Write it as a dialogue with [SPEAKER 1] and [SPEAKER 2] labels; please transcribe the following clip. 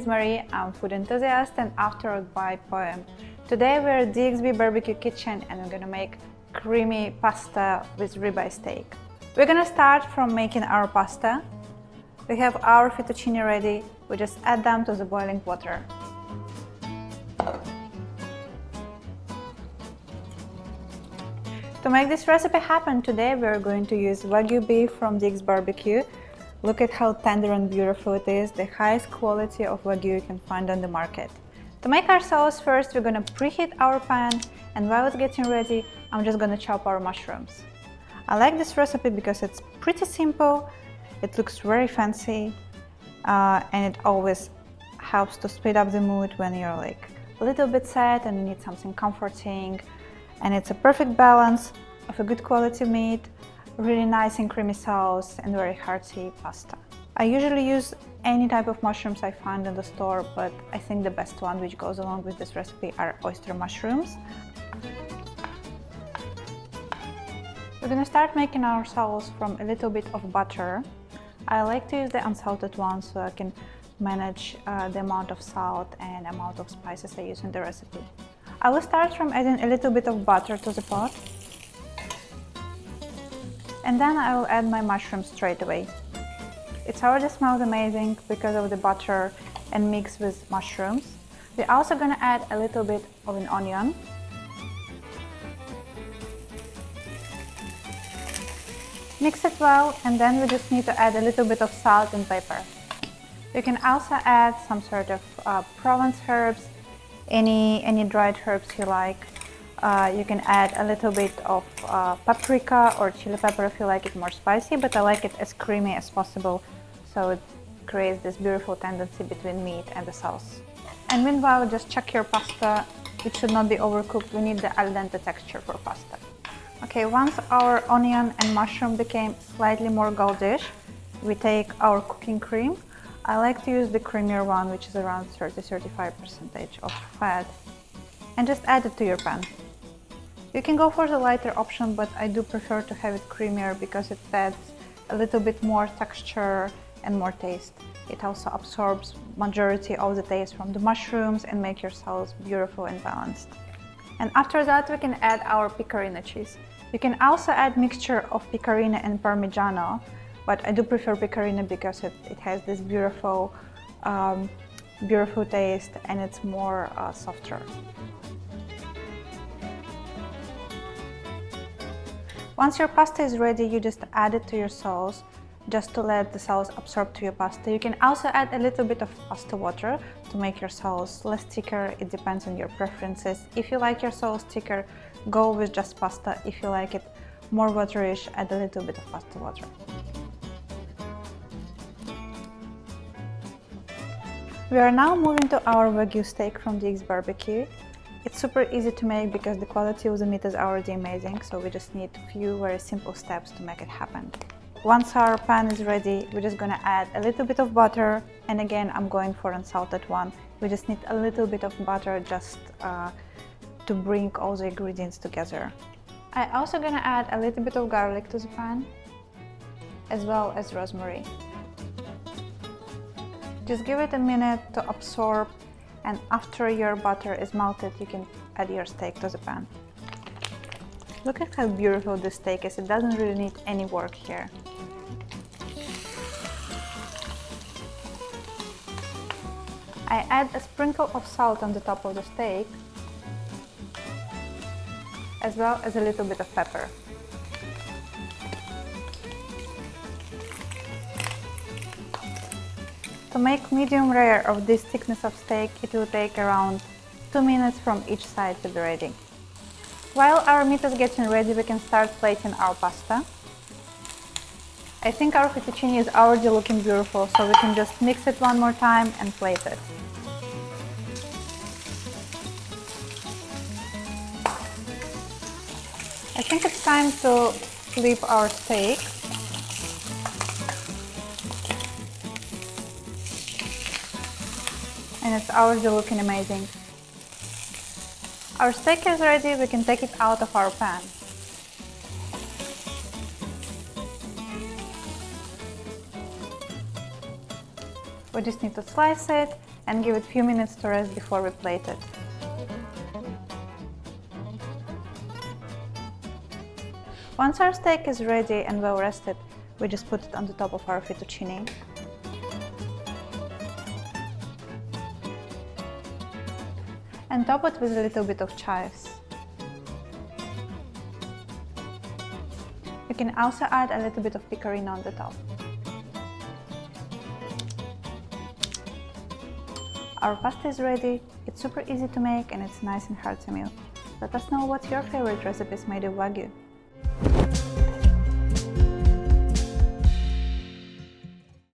[SPEAKER 1] is Marie, I'm food enthusiast and author of Ribeye poem. Today we're at DXB Barbecue Kitchen and we're gonna make creamy pasta with ribeye steak. We're gonna start from making our pasta. We have our fettuccine ready, we just add them to the boiling water. To make this recipe happen today, we're going to use Wagyu beef from DXB Barbecue. Look at how tender and beautiful it is, the highest quality of Wagyu you can find on the market. To make our sauce, first we're gonna preheat our pan, and while it's getting ready, I'm just gonna chop our mushrooms. I like this recipe because it's pretty simple, it looks very fancy, and it always helps to speed up the mood when you're like a little bit sad and you need something comforting. And it's a perfect balance of a good quality meat, really nice and creamy sauce, and very hearty pasta. I usually use any type of mushrooms I find in the store, but I think the best one which goes along with this recipe are oyster mushrooms. We're gonna start making our sauce from a little bit of butter. I like to use the unsalted one so I can manage the amount of salt and amount of spices I use in the recipe. I will start from adding a little bit of butter to the pot. And then I will add my mushrooms straight away. It already smells amazing because of the butter and mix with mushrooms. We're also gonna add a little bit of an onion. Mix it well, and then we just need to add a little bit of salt and pepper. You can also add some sort of Provence herbs, any dried herbs you like. You can add a little bit of paprika or chili pepper if you like it more spicy, but I like it as creamy as possible, so it creates this beautiful tendency between meat and the sauce. And meanwhile, just check your pasta. It should not be overcooked. We need the al dente texture for pasta. Okay, once our onion and mushroom became slightly more goldish, we take our cooking cream. I like to use the creamier one, which is around 30-35% of fat, and just add it to your pan. You can go for the lighter option, but I do prefer to have it creamier because it adds a little bit more texture and more taste. It also absorbs majority of the taste from the mushrooms and make your sauce beautiful and balanced. And after that, we can add our pecorino cheese. You can also add mixture of pecorino and parmigiano, but I do prefer pecorino because it has this beautiful taste and it's more softer. Once your pasta is ready, you just add it to your sauce, just to let the sauce absorb to your pasta. You can also add a little bit of pasta water to make your sauce less thicker. It depends on your preferences. If you like your sauce thicker, go with just pasta. If you like it more waterish, add a little bit of pasta water. We are now moving to our Wagyu steak from DXB Barbecue. It's super easy to make because the quality of the meat is already amazing, so we just need a few very simple steps to make it happen. Once our pan is ready, we're just gonna add a little bit of butter, and again, I'm going for unsalted one. We just need a little bit of butter just to bring all the ingredients together. I'm also gonna add a little bit of garlic to the pan, as well as rosemary. Just give it a minute to absorb, and after your butter is melted, you can add your steak to the pan. Look at how beautiful this steak is. It doesn't really need any work here. I add a sprinkle of salt on the top of the steak, as well as a little bit of pepper. To make medium rare of this thickness of steak, it will take around 2 minutes from each side to be ready. While our meat is getting ready, we can start plating our pasta. I think our fettuccine is already looking beautiful, so we can just mix it one more time and plate it. I think it's time to flip our steak. And it's already looking amazing. Our steak is ready, we can take it out of our pan. We just need to slice it and give it a few minutes to rest before we plate it. Once our steak is ready and well rested, we just put it on the top of our fettuccine. And top it with a little bit of chives. You can also add a little bit of pecorino on the top. Our pasta is ready, it's super easy to make and it's nice and hearty meal. Let us know what your favorite recipes made of Wagyu.